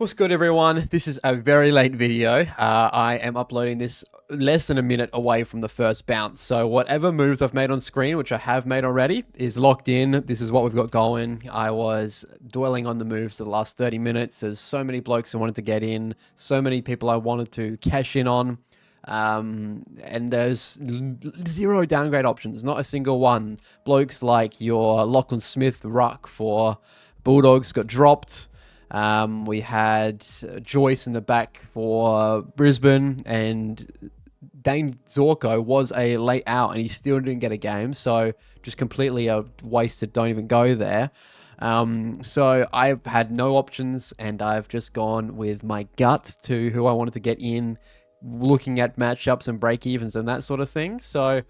What's good, everyone? This is a very late video. I am uploading this less than a minute away from the first bounce. So whatever moves I've made on screen, which I have made already, is locked in. This is what we've got going. I was dwelling on the moves for the last 30 minutes. There's so many blokes I wanted to get in, so many people I wanted to cash in on. And there's zero downgrade options, not a single one. Blokes like your Lachlan Smith ruck for Bulldogs got dropped. We had Joyce in the back for Brisbane, and Dane Zorko was a late out and he still didn't get a game. So just completely a wasted, don't even go there. So I've had no options and I've just gone with my gut to who I wanted to get in, looking at matchups and break evens and that sort of thing. So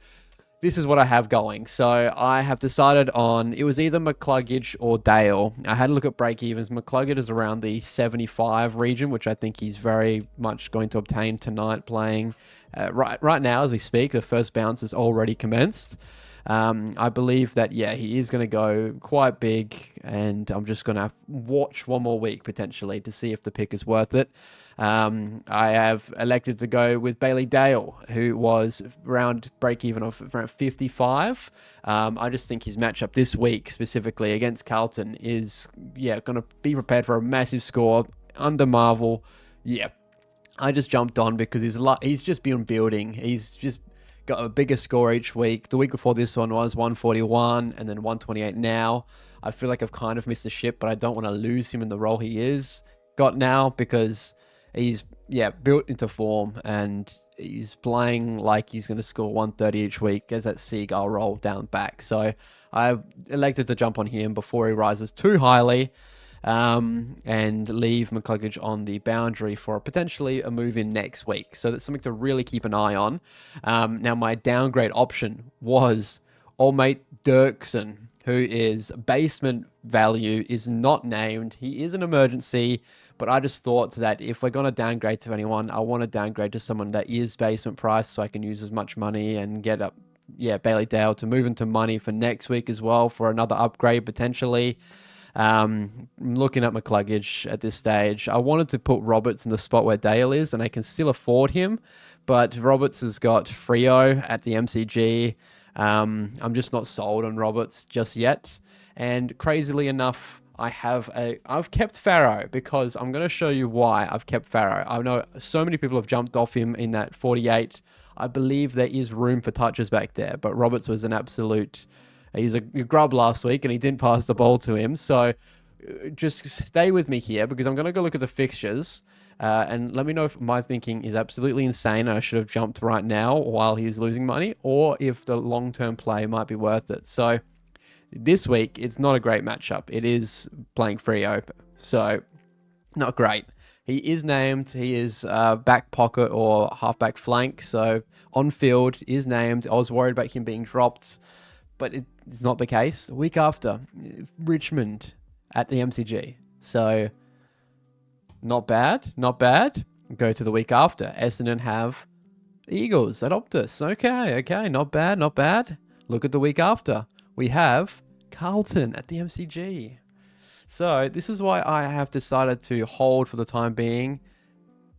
this is what I have going. So I have decided on, it was either McCluggage or Dale. I had a look at break evens. McCluggage is around the 75 region, which I think he's very much going to obtain tonight playing. Right now, as we speak, the first bounce has already commenced. I believe that, yeah, he is going to go quite big, and I'm just going to watch one more week potentially to see if the pick is worth it. I have elected to go with Bailey Dale, who was around break-even of around 55. I just think his matchup this week, specifically against Carlton, is, yeah, going to be prepared for a massive score under Marvel. Yeah, I just jumped on because he's just been building. He's just got a bigger score each week. The week before this one was 141 and then 128 now. I feel like I've kind of missed the ship, but I don't want to lose him in the role he is got now because he's, yeah, built into form and he's playing like he's going to score 130 each week as that seagull roll down back. So I've elected to jump on him before he rises too highly, and leave McCluggage on the boundary for potentially a move in next week. So that's something to really keep an eye on. Now, my downgrade option was old mate Dirksen, who is basement value, is not named. He is an emergency, but I just thought that if we're going to downgrade to anyone, I want to downgrade to someone that is basement price so I can use as much money and get up, yeah, Bailey Dale to move into money for next week as well for another upgrade potentially. Looking at McCluggage at this stage, I wanted to put Roberts in the spot where Dale is, and I can still afford him, but Roberts has got Freo at the MCG. I'm just not sold on Roberts just yet, and crazily enough, I've kept Farrow because I'm going to show you why I've kept Farrow. I know so many people have jumped off him in that 48. I believe there is room for touches back there, but Roberts was an absolute... He's a grub last week and he didn't pass the ball to him. So just stay with me here because I'm going to go look at the fixtures and let me know if my thinking is absolutely insane and I should have jumped right now while he's losing money, or if the long-term play might be worth it. So this week, it's not a great matchup. It is playing Freo, so not great. He is named. He is back pocket or halfback flank. So on field is named. I was worried about him being dropped, but it's not the case. The week after, Richmond at the MCG. So not bad, not bad. Go to the week after. Essendon have Eagles at Optus. Okay, not bad, not bad. Look at the week after. We have Carlton at the MCG. So this is why I have decided to hold for the time being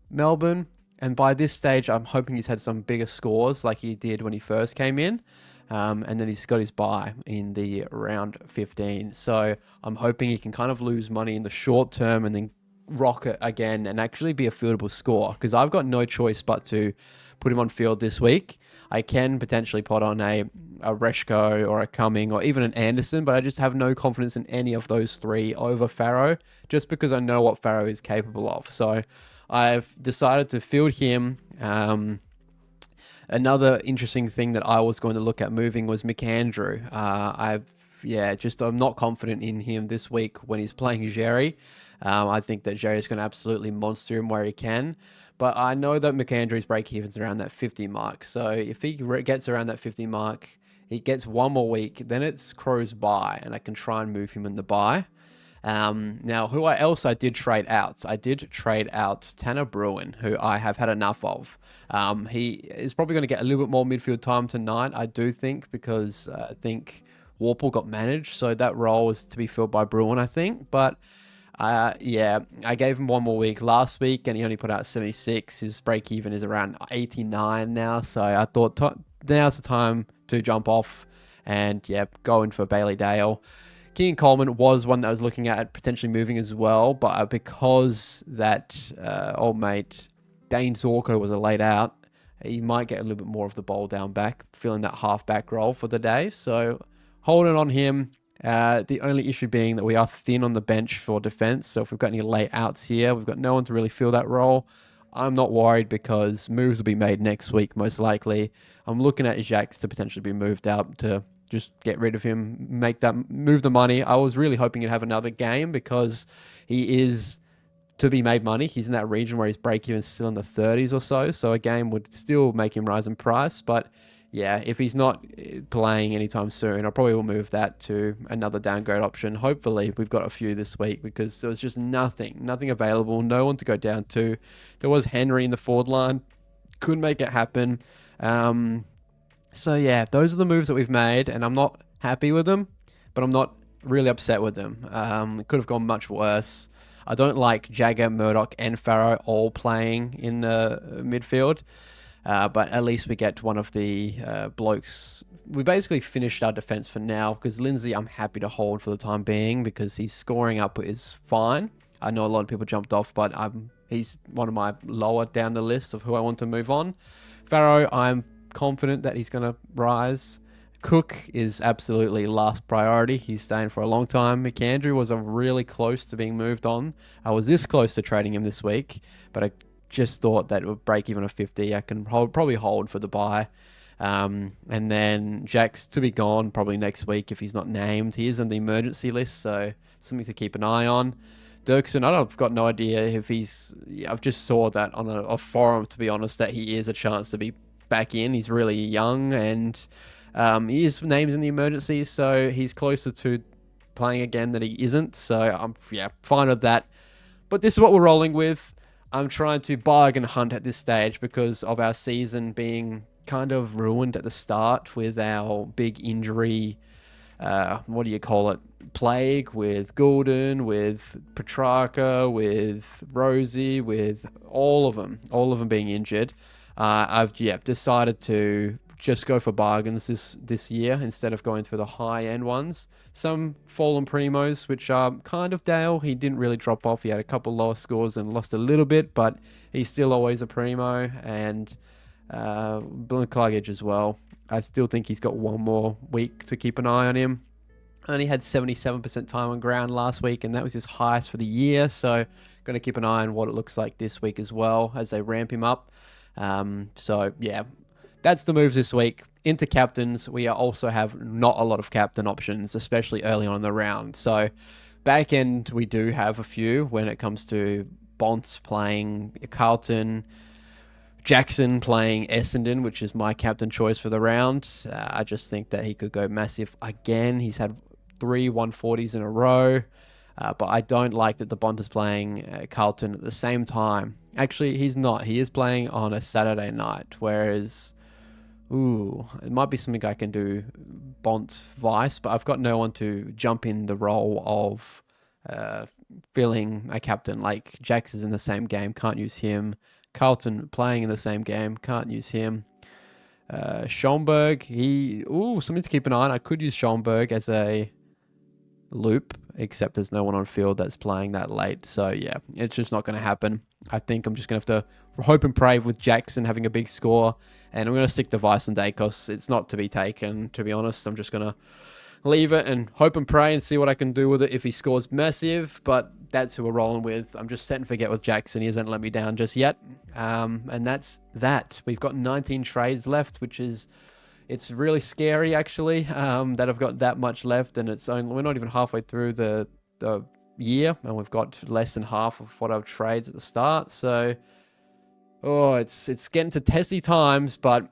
Melbourne. And by this stage, I'm hoping he's had some bigger scores like he did when he first came in. And then he's got his bye in the round 15. So I'm hoping he can kind of lose money in the short term and then rock it again and actually be a fieldable score. Because I've got no choice but to put him on field this week. I can potentially put on a Reshko or a Cumming or even an Anderson, but I just have no confidence in any of those three over Farrow, just because I know what Farrow is capable of. So I've decided to field him. Another interesting thing that I was going to look at moving was McAndrew. I'm not confident in him this week when he's playing Jerry. I think that Jerry's going to absolutely monster him where he can. But I know that McAndrew's break-even's around that 50 mark. So if he gets around that 50 mark, he gets one more week, then it's Crow's bye, and I can try and move him in the bye. Now, who else I did trade out? I did trade out Tanner Bruin, who I have had enough of. He is probably going to get a little bit more midfield time tonight, I do think, because I think Warple got managed, so that role is to be filled by Bruin, I think. But Yeah, I gave him one more week last week, and he only put out 76. His break even is around 89 now, so I thought now's the time to jump off and yeah, go in for Bailey Dale. Keane Coleman was one that I was looking at potentially moving as well, but because that old mate Dane Zorko was a late out, he might get a little bit more of the ball down back, filling that half back role for the day. So holding on him. The only issue being that we are thin on the bench for defense. So if we've got any late outs here, we've got no one to really fill that role. I'm not worried because moves will be made next week, most likely. I'm looking at Jacques to potentially be moved out to just get rid of him, move the money. I was really hoping he'd have another game because he is to be made money. He's in that region where his break even is still in the 30s or so. So a game would still make him rise in price. But yeah, if he's not playing anytime soon, I probably will move that to another downgrade option. Hopefully, we've got a few this week because there was just nothing available, no one to go down to. There was Henry in the forward line, couldn't make it happen. So yeah, those are the moves that we've made, and I'm not happy with them, but I'm not really upset with them. It could have gone much worse. I don't like Jagger, Murdoch, and Farrow all playing in the midfield. But at least we get one of the blokes. We basically finished our defense for now because Lindsay I'm happy to hold for the time being because his scoring up is fine. I know a lot of people jumped off, but he's one of my lower down the list of who I want to move on. Farrow, I'm confident that he's going to rise. Cook is absolutely last priority. He's staying for a long time. McAndrew was really close to being moved on. I was this close to trading him this week, but I just thought that it would break even a 50. I can probably hold for the buy. And then Jack's to be gone probably next week if he's not named. He is on the emergency list, so something to keep an eye on. Dirksen, I've got no idea if he's... I've just saw that on a forum, to be honest, that he is a chance to be back in. He's really young and he is named in the emergency, so he's closer to playing again than he isn't. So I'm fine with that. But this is what we're rolling with. I'm trying to bargain hunt at this stage because of our season being kind of ruined at the start with our big injury, what do you call it, plague with Goulden, with Petrarca, with Rosie, with all of them being injured. I've decided to just go for bargains this year instead of going for the high-end ones. Some fallen primos, which are kind of Dale. He didn't really drop off. He had a couple lower scores and lost a little bit, but he's still always a primo. And Kluggage as well. I still think he's got one more week to keep an eye on him. Only had 77% time on ground last week, and that was his highest for the year. So going to keep an eye on what it looks like this week as well as they ramp him up. So yeah, that's the moves this week. Into captains, we also have not a lot of captain options, especially early on in the round. So back end, we do have a few when it comes to Bonts playing Carlton, Jackson playing Essendon, which is my captain choice for the round. I just think that he could go massive again. He's had 3 140s in a row. But I don't like that the Bont is playing Carlton at the same time. Actually, he's not. He is playing on a Saturday night, whereas... it might be something I can do Bont Vice, but I've got no one to jump in the role of filling a captain. Like, Jax is in the same game, can't use him. Carlton playing in the same game, can't use him. Schomburg, something to keep an eye on. I could use Schomburg as a loop, except there's no one on field that's playing that late. So yeah, it's just not going to happen. I think I'm just going to have to hope and pray with Jackson having a big score, and I'm going to stick to Vice and Dacos. It's not to be taken, to be honest. I'm just going to leave it and hope and pray and see what I can do with it if he scores massive, but that's who we're rolling with. I'm just set and forget with Jackson. He hasn't let me down just yet. And that's that. We've got 19 trades left, which is... It's really scary, actually, that I've got that much left, and we're not even halfway through the year, and we've got less than half of what I've trades at the start. So, it's getting to testy times, but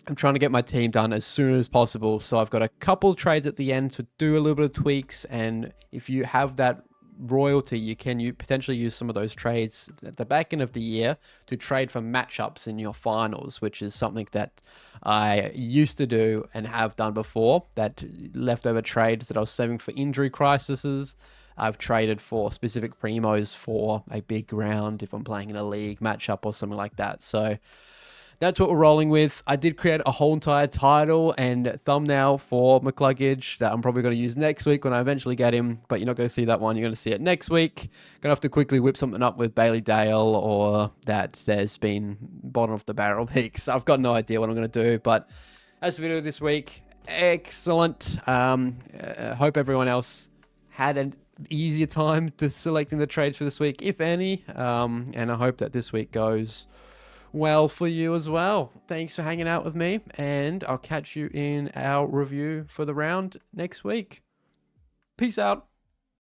I'm trying to get my team done as soon as possible. So I've got a couple trades at the end to do a little bit of tweaks, and if you have that royalty, you potentially use some of those trades at the back end of the year to trade for matchups in your finals, which is something that I used to do and have done before. That leftover trades that I was saving for injury crises. I've traded for specific primos for a big round if I'm playing in a league matchup or something like that. So that's what we're rolling with. I did create a whole entire title and thumbnail for McCluggage that I'm probably going to use next week when I eventually get him, but you're not going to see that one. You're going to see it next week. Going to have to quickly whip something up with Bailey Dale or that there's been bottom of the barrel picks. I've got no idea what I'm going to do, but that's the video this week. Excellent. Hope everyone else had an easier time to selecting the trades for this week, if any, and I hope that this week goes well for you as well. Thanks for hanging out with me, and I'll catch you in our review for the round next week. Peace out.